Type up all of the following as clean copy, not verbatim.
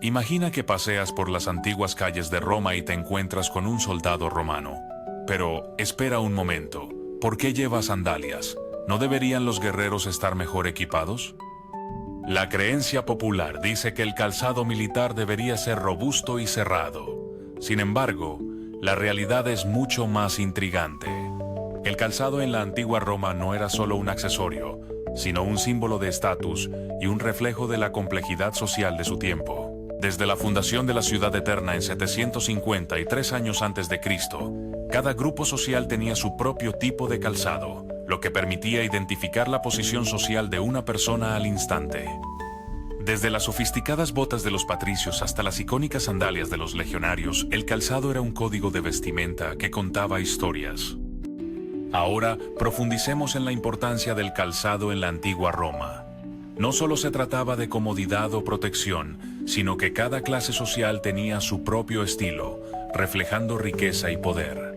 Imagina que paseas por las antiguas calles de Roma y te encuentras con un soldado romano. Pero espera un momento, ¿por qué lleva sandalias? ¿No deberían los guerreros estar mejor equipados? La creencia popular dice que el calzado militar debería ser robusto y cerrado. Sin embargo, la realidad es mucho más intrigante. El calzado en la antigua Roma no era solo un accesorio, sino un símbolo de estatus y un reflejo de la complejidad social de su tiempo. Desde la fundación de la ciudad eterna en 753 años antes de Cristo, cada grupo social tenía su propio tipo de calzado, lo que permitía identificar la posición social de una persona al instante. Desde las sofisticadas botas de los patricios hasta las icónicas sandalias de los legionarios, el calzado era un código de vestimenta que contaba historias. Ahora profundicemos en la importancia del calzado en la antigua Roma. No solo se trataba de comodidad o protección, sino que cada clase social tenía su propio estilo, reflejando riqueza y poder.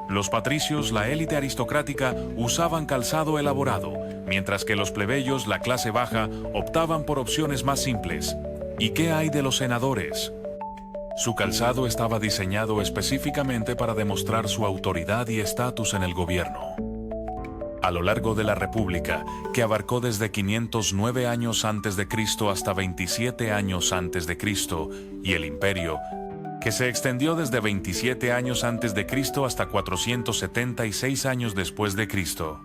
Los patricios, la élite aristocrática, usaban calzado elaborado, mientras que los plebeyos, la clase baja, optaban por opciones más simples. ¿Y qué hay de los senadores? Su calzado estaba diseñado específicamente para demostrar su autoridad y estatus en el gobierno. A lo largo de la República, que abarcó desde 509 años antes de Cristo hasta 27 años antes de Cristo, y el Imperio, que se extendió desde 27 años antes de Cristo hasta 476 años después de Cristo.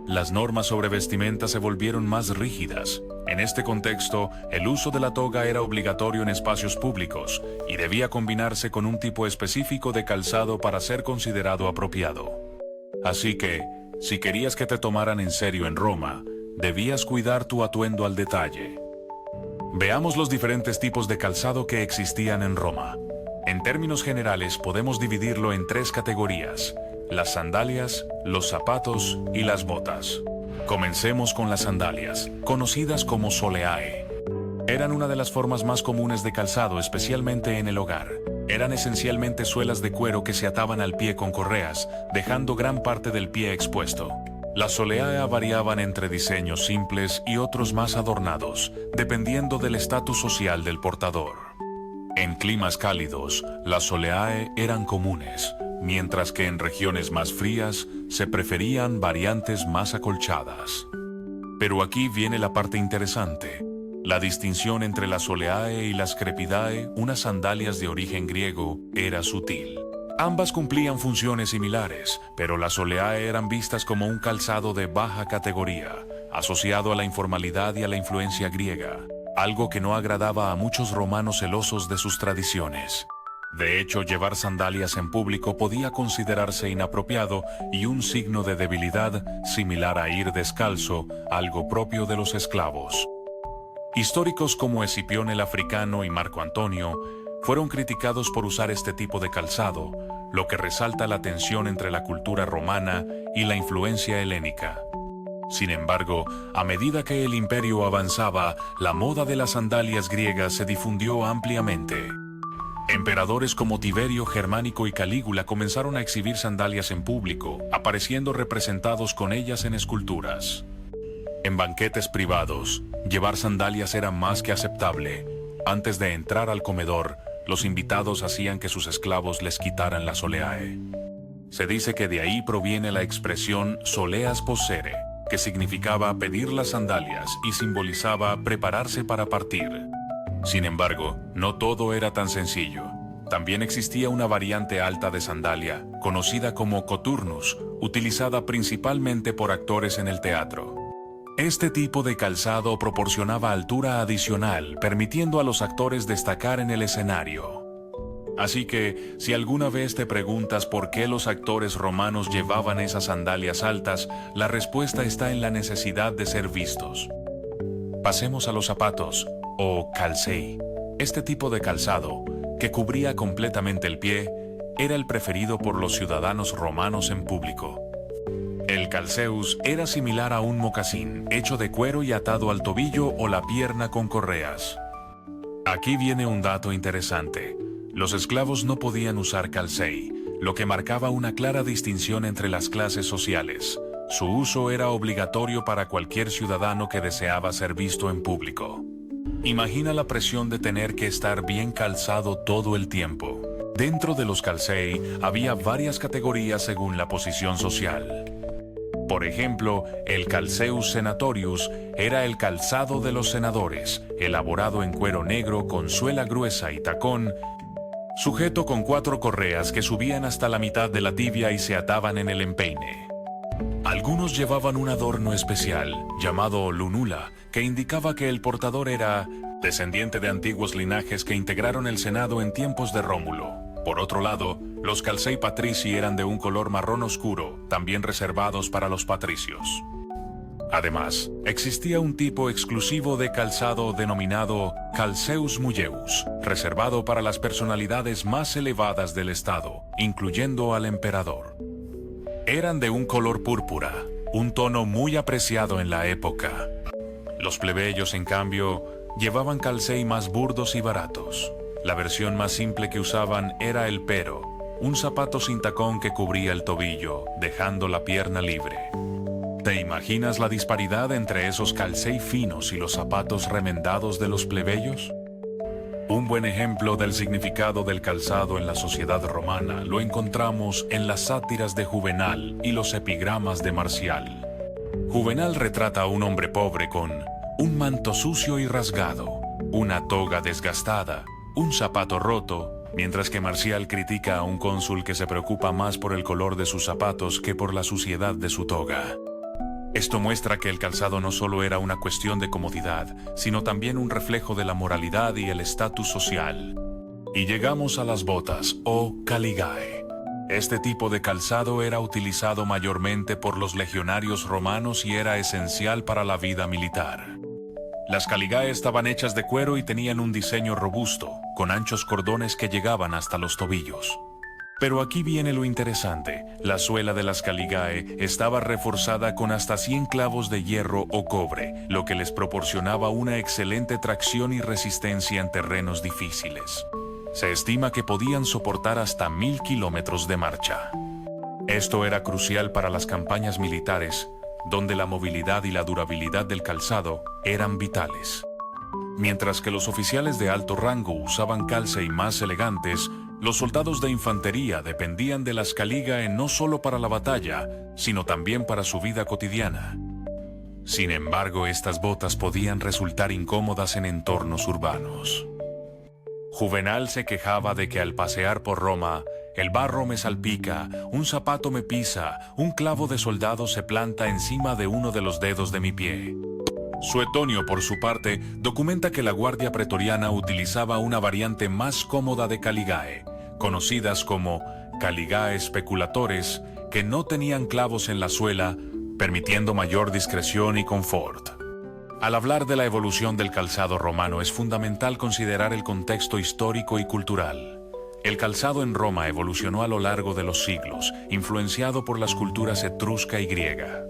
Las normas sobre vestimenta se volvieron más rígidas. En este contexto, el uso de la toga era obligatorio en espacios públicos y debía combinarse con un tipo específico de calzado para ser considerado apropiado. Así que, si querías que te tomaran en serio en Roma, debías cuidar tu atuendo al detalle. Veamos los diferentes tipos de calzado que existían en Roma. En términos generales, podemos dividirlo en tres categorías: las sandalias, los zapatos y las botas. Comencemos con las sandalias, conocidas como soleae. Eran una de las formas más comunes de calzado, especialmente en el hogar. Eran esencialmente suelas de cuero que se ataban al pie con correas, dejando gran parte del pie expuesto. Las soleae variaban entre diseños simples y otros más adornados, dependiendo del estatus social del portador. En climas cálidos, las soleae eran comunes, mientras que en regiones más frías se preferían variantes más acolchadas. Pero aquí viene la parte interesante. La distinción entre las soleae y las crepidae, unas sandalias de origen griego, era sutil. Ambas cumplían funciones similares, pero las soleae eran vistas como un calzado de baja categoría, asociado a la informalidad y a la influencia griega, algo que no agradaba a muchos romanos celosos de sus tradiciones. De hecho, llevar sandalias en público podía considerarse inapropiado y un signo de debilidad, similar a ir descalzo, algo propio de los esclavos. Históricos como Escipión el Africano y Marco Antonio fueron criticados por usar este tipo de calzado, lo que resalta la tensión entre la cultura romana y la influencia helénica. Sin embargo, a medida que el imperio avanzaba, la moda de las sandalias griegas se difundió ampliamente. Emperadores como Tiberio, Germánico y Calígula comenzaron a exhibir sandalias en público, apareciendo representados con ellas en esculturas. En banquetes privados, llevar sandalias era más que aceptable. Antes de entrar al comedor, los invitados hacían que sus esclavos les quitaran la soleae. Se dice que de ahí proviene la expresión soleas possere, que significaba pedir las sandalias y simbolizaba prepararse para partir. Sin embargo, no todo era tan sencillo. También existía una variante alta de sandalia, conocida como coturnus, utilizada principalmente por actores en el teatro. Este tipo de calzado proporcionaba altura adicional, permitiendo a los actores destacar en el escenario. Así que, si alguna vez te preguntas por qué los actores romanos llevaban esas sandalias altas, la respuesta está en la necesidad de ser vistos. Pasemos a los zapatos, o calcei. Este tipo de calzado, que cubría completamente el pie, era el preferido por los ciudadanos romanos en público. El calceus era similar a un mocasín, hecho de cuero y atado al tobillo o la pierna con correas. Aquí viene un dato interesante. Los esclavos no podían usar calcei, lo que marcaba una clara distinción entre las clases sociales. Su uso era obligatorio para cualquier ciudadano que deseaba ser visto en público. Imagina la presión de tener que estar bien calzado todo el tiempo. Dentro de los calcei había varias categorías según la posición social. Por ejemplo, el calceus senatorius era el calzado de los senadores, elaborado en cuero negro con suela gruesa y tacón, sujeto con 4 correas que subían hasta la mitad de la tibia y se ataban en el empeine. Algunos llevaban un adorno especial, llamado lunula, que indicaba que el portador era descendiente de antiguos linajes que integraron el Senado en tiempos de Rómulo. Por otro lado, los calcei patrici eran de un color marrón oscuro, también reservados para los patricios. Además, existía un tipo exclusivo de calzado denominado calceus mulleus, reservado para las personalidades más elevadas del Estado, incluyendo al emperador. Eran de un color púrpura, un tono muy apreciado en la época. Los plebeyos, en cambio, llevaban calcei más burdos y baratos. La versión más simple que usaban era el pero, un zapato sin tacón que cubría el tobillo, dejando la pierna libre. ¿Te imaginas la disparidad entre esos calcei finos y los zapatos remendados de los plebeyos? Un buen ejemplo del significado del calzado en la sociedad romana lo encontramos en las sátiras de Juvenal y los epigramas de Marcial. Juvenal retrata a un hombre pobre con un manto sucio y rasgado, una toga desgastada, un zapato roto, mientras que Marcial critica a un cónsul que se preocupa más por el color de sus zapatos que por la suciedad de su toga. Esto muestra que el calzado no solo era una cuestión de comodidad, sino también un reflejo de la moralidad y el estatus social. Y llegamos a las botas, o caligae. Este tipo de calzado era utilizado mayormente por los legionarios romanos y era esencial para la vida militar. Las caligae estaban hechas de cuero y tenían un diseño robusto, con anchos cordones que llegaban hasta los tobillos. Pero aquí viene lo interesante. La suela de las caligae estaba reforzada con hasta 100 clavos de hierro o cobre, lo que les proporcionaba una excelente tracción y resistencia en terrenos difíciles. Se estima que podían soportar hasta 1000 kilómetros de marcha. Esto era crucial para las campañas militares, donde la movilidad y la durabilidad del calzado eran vitales. Mientras que los oficiales de alto rango usaban calcei más elegantes, los soldados de infantería dependían de las caligae no solo para la batalla, sino también para su vida cotidiana. Sin embargo, estas botas podían resultar incómodas en entornos urbanos. Juvenal se quejaba de que al pasear por Roma, el barro me salpica, un zapato me pisa, un clavo de soldado se planta encima de uno de los dedos de mi pie. Suetonio, por su parte, documenta que la guardia pretoriana utilizaba una variante más cómoda de caligae, conocidas como caligae speculatores, que no tenían clavos en la suela, permitiendo mayor discreción y confort. Al hablar de la evolución del calzado romano es fundamental considerar el contexto histórico y cultural. El calzado en Roma evolucionó a lo largo de los siglos, influenciado por las culturas etrusca y griega.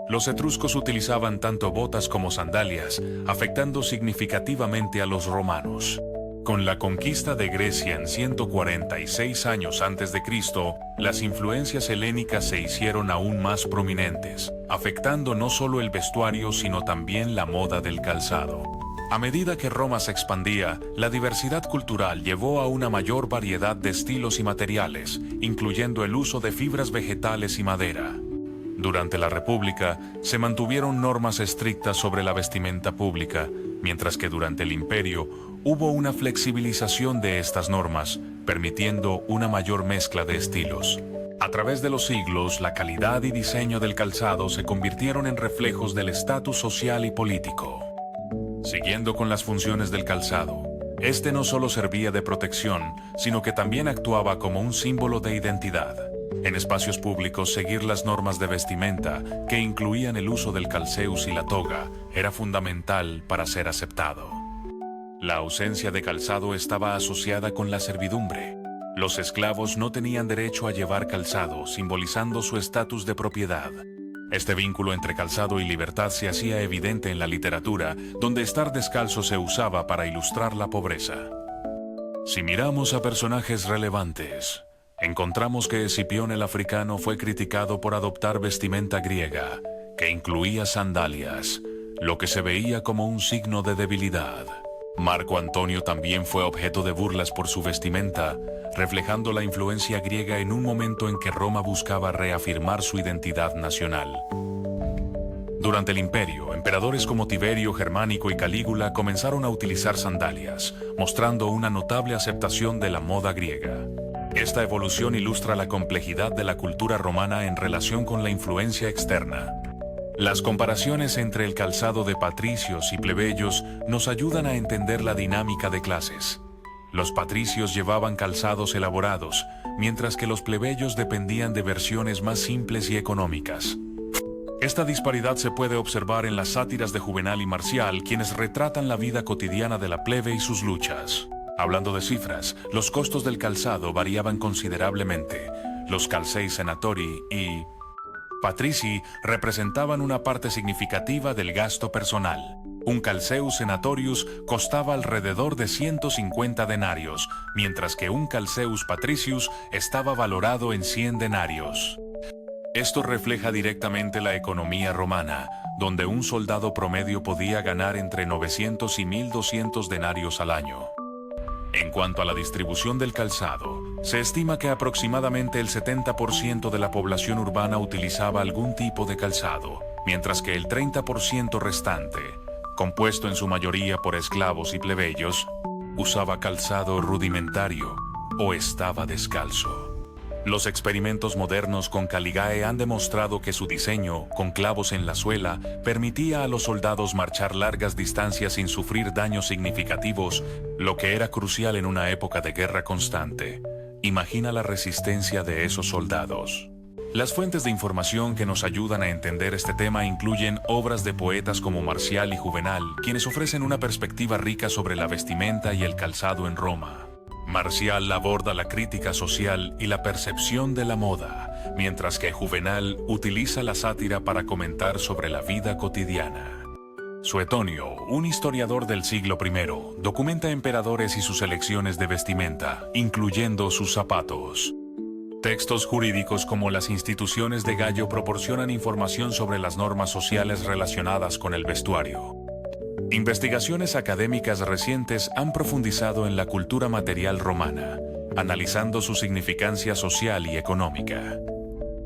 Los etruscos utilizaban tanto botas como sandalias, afectando significativamente a los romanos. Con la conquista de Grecia en 146 años a.C., las influencias helénicas se hicieron aún más prominentes, afectando no solo el vestuario sino también la moda del calzado. A medida que Roma se expandía, la diversidad cultural llevó a una mayor variedad de estilos y materiales, incluyendo el uso de fibras vegetales y madera. Durante la República, se mantuvieron normas estrictas sobre la vestimenta pública, mientras que durante el Imperio hubo una flexibilización de estas normas, permitiendo una mayor mezcla de estilos. A través de los siglos, la calidad y diseño del calzado se convirtieron en reflejos del estatus social y político. Siguiendo con las funciones del calzado, este no solo servía de protección, sino que también actuaba como un símbolo de identidad. En espacios públicos, seguir las normas de vestimenta, que incluían el uso del calceus y la toga, era fundamental para ser aceptado. La ausencia de calzado estaba asociada con la servidumbre. Los esclavos no tenían derecho a llevar calzado, simbolizando su estatus de propiedad. Este vínculo entre calzado y libertad se hacía evidente en la literatura, donde estar descalzo se usaba para ilustrar la pobreza. Si miramos a personajes relevantes, encontramos que Escipión el africano fue criticado por adoptar vestimenta griega, que incluía sandalias, lo que se veía como un signo de debilidad. Marco Antonio también fue objeto de burlas por su vestimenta, reflejando la influencia griega en un momento en que Roma buscaba reafirmar su identidad nacional. Durante el imperio, emperadores como Tiberio, Germánico y Calígula comenzaron a utilizar sandalias, mostrando una notable aceptación de la moda griega. Esta evolución ilustra la complejidad de la cultura romana en relación con la influencia externa. Las comparaciones entre el calzado de patricios y plebeyos nos ayudan a entender la dinámica de clases. Los patricios llevaban calzados elaborados, mientras que los plebeyos dependían de versiones más simples y económicas. Esta disparidad se puede observar en las sátiras de Juvenal y Marcial, quienes retratan la vida cotidiana de la plebe y sus luchas. Hablando de cifras, los costos del calzado variaban considerablemente. Los calcei senatori y patrici representaban una parte significativa del gasto personal. Un calceus senatorius costaba alrededor de 150 denarios, mientras que un calceus patricius estaba valorado en 100 denarios. Esto refleja directamente la economía romana, donde un soldado promedio podía ganar entre 900 y 1200 denarios al año. En cuanto a la distribución del calzado, se estima que aproximadamente el 70% de la población urbana utilizaba algún tipo de calzado, mientras que el 30% restante, compuesto en su mayoría por esclavos y plebeyos, usaba calzado rudimentario o estaba descalzo. Los experimentos modernos con caligae han demostrado que su diseño, con clavos en la suela, permitía a los soldados marchar largas distancias sin sufrir daños significativos, lo que era crucial en una época de guerra constante. Imagina la resistencia de esos soldados. Las fuentes de información que nos ayudan a entender este tema incluyen obras de poetas como Marcial y Juvenal, quienes ofrecen una perspectiva rica sobre la vestimenta y el calzado en Roma. Marcial aborda la crítica social y la percepción de la moda, mientras que Juvenal utiliza la sátira para comentar sobre la vida cotidiana. Suetonio, un historiador del siglo I, documenta emperadores y sus elecciones de vestimenta, incluyendo sus zapatos. Textos jurídicos como las instituciones de Gallo proporcionan información sobre las normas sociales relacionadas con el vestuario. Investigaciones académicas recientes han profundizado en la cultura material romana, analizando su significancia social y económica.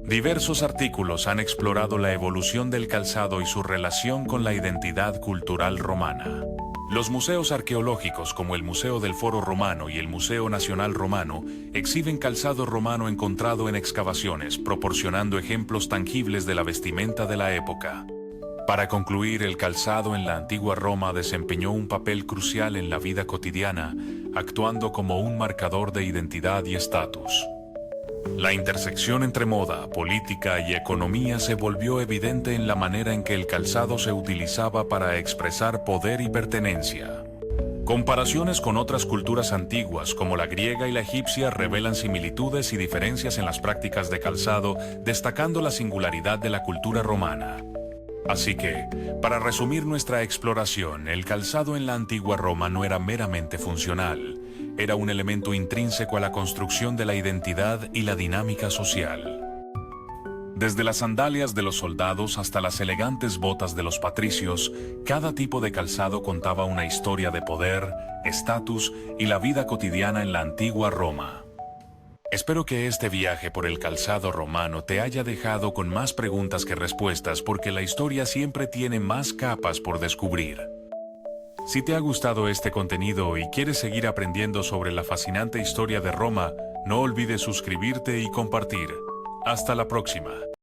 Diversos artículos han explorado la evolución del calzado y su relación con la identidad cultural romana. Los museos arqueológicos como el Museo del Foro Romano y el Museo Nacional Romano exhiben calzado romano encontrado en excavaciones, proporcionando ejemplos tangibles de la vestimenta de la época. Para concluir, el calzado en la antigua Roma desempeñó un papel crucial en la vida cotidiana, actuando como un marcador de identidad y estatus. La intersección entre moda, política y economía se volvió evidente en la manera en que el calzado se utilizaba para expresar poder y pertenencia. Comparaciones con otras culturas antiguas como la griega y la egipcia revelan similitudes y diferencias en las prácticas de calzado, destacando la singularidad de la cultura romana. Así que, para resumir nuestra exploración, el calzado en la antigua Roma no era meramente funcional, era un elemento intrínseco a la construcción de la identidad y la dinámica social. Desde las sandalias de los soldados hasta las elegantes botas de los patricios, cada tipo de calzado contaba una historia de poder, estatus y la vida cotidiana en la antigua Roma. Espero que este viaje por el calzado romano te haya dejado con más preguntas que respuestas, porque la historia siempre tiene más capas por descubrir. Si te ha gustado este contenido y quieres seguir aprendiendo sobre la fascinante historia de Roma, no olvides suscribirte y compartir. Hasta la próxima.